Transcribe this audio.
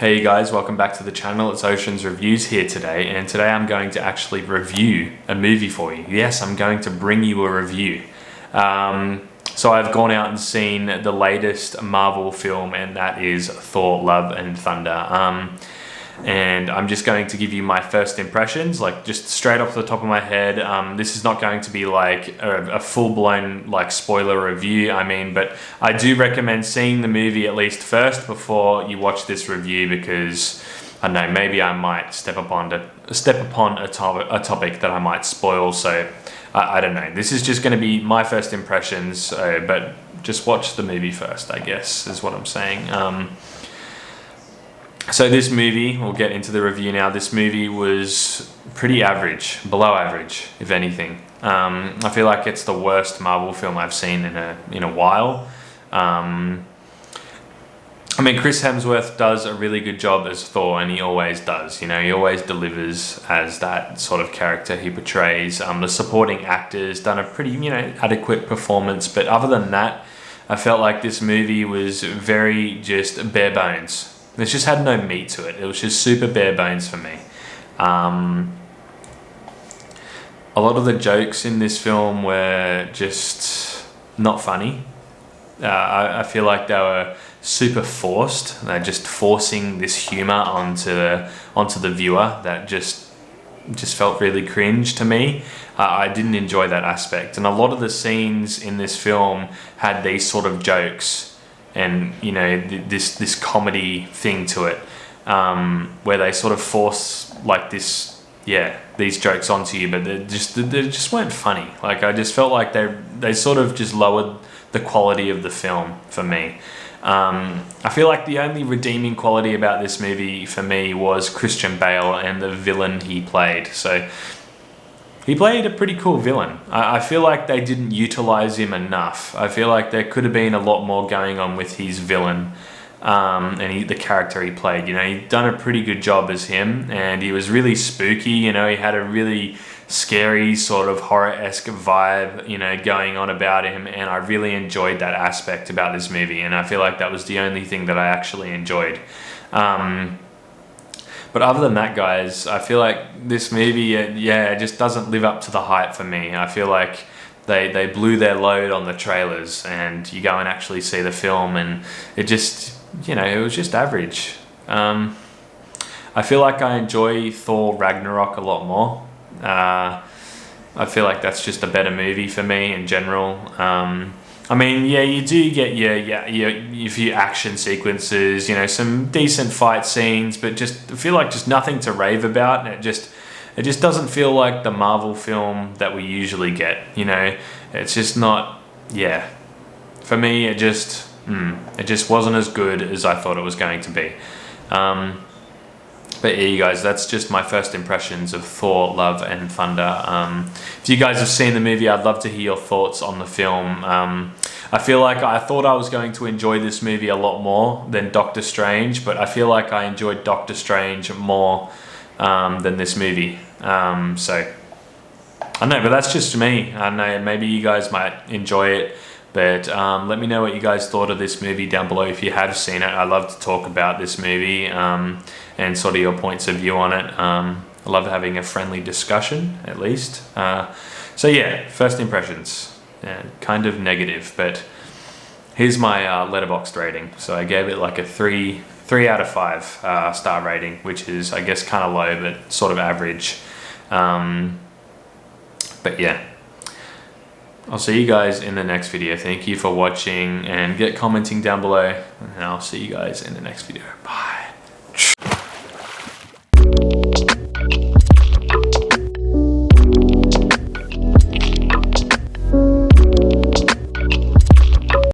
Hey guys, welcome back to the channel. It's Oceans Reviews here today, and today I'm going to actually review a movie for you. Yes, I'm going to bring you a review. So I've gone out and seen the latest Marvel film, and that is Thor: Love and Thunder. And I'm just going to give you my first impressions, like just straight off the top of my head. This is not going to be like a full-blown like spoiler review, but I do recommend seeing the movie at least first before you watch this review, because I don't know, maybe I might step upon a topic that I might spoil. So I don't know, this is just going to be my first impressions, but just watch the movie first, I guess is what I'm saying. So this movie, we'll get into the review now. This movie was pretty average, below average, if anything. I feel like it's the worst Marvel film I've seen in a while. Chris Hemsworth does a really good job as Thor, and he always does. He always delivers as that sort of character he portrays. The supporting actors done a pretty, adequate performance. But other than that, I felt like this movie was very just bare bones. It just had no meat to it. It was just super bare bones for me. A lot of the jokes in this film were just not funny. I feel like they were super forced. They're just forcing this humor onto the viewer that just felt really cringe to me. I didn't enjoy that aspect. And a lot of the scenes in this film had these sort of jokes and this comedy thing to it, where they sort of force like these jokes onto you, but they just weren't funny. Like, I just felt like they sort of just lowered the quality of the film for me. I feel like the only redeeming quality about this movie for me was Christian Bale and the villain he played. So he played a pretty cool villain. I feel like they didn't utilize him enough. I feel like there could have been a lot more going on with his villain, and the character he played. He'd done a pretty good job as him, and he was really spooky. He had a really scary sort of horror-esque vibe, going on about him, and I really enjoyed that aspect about this movie, and I feel like that was the only thing that I actually enjoyed. But other than that, guys, I feel like this movie, it just doesn't live up to the hype for me. I feel like they blew their load on the trailers, and you go and actually see the film, and it just, it was just average. I feel like I enjoy Thor Ragnarok a lot more. I feel like that's just a better movie for me in general. You do get your few action sequences, some decent fight scenes, but just I feel like just nothing to rave about. And it just doesn't feel like the Marvel film that we usually get. It's just not. For me, it just wasn't as good as I thought it was going to be. But yeah, you guys, that's just my first impressions of Thor: Love and Thunder. If you guys have seen the movie, I'd love to hear your thoughts on the film. I feel like I thought I was going to enjoy this movie a lot more than Doctor Strange, but I feel like I enjoyed Doctor Strange more than this movie. So I don't know, but that's just me. I don't know, maybe you guys might enjoy it. But let me know what you guys thought of this movie down below if you have seen it. I love to talk about this movie and sort of your points of view on it. I love having a friendly discussion, at least. So yeah, first impressions. Kind of negative, but here's my Letterboxd rating. So I gave it like a 3 out of 5 star rating, which is, I guess, kind of low, but sort of average. But yeah. I'll see you guys in the next video. Thank you for watching, and get commenting down below, and I'll see you guys in the next video. Bye.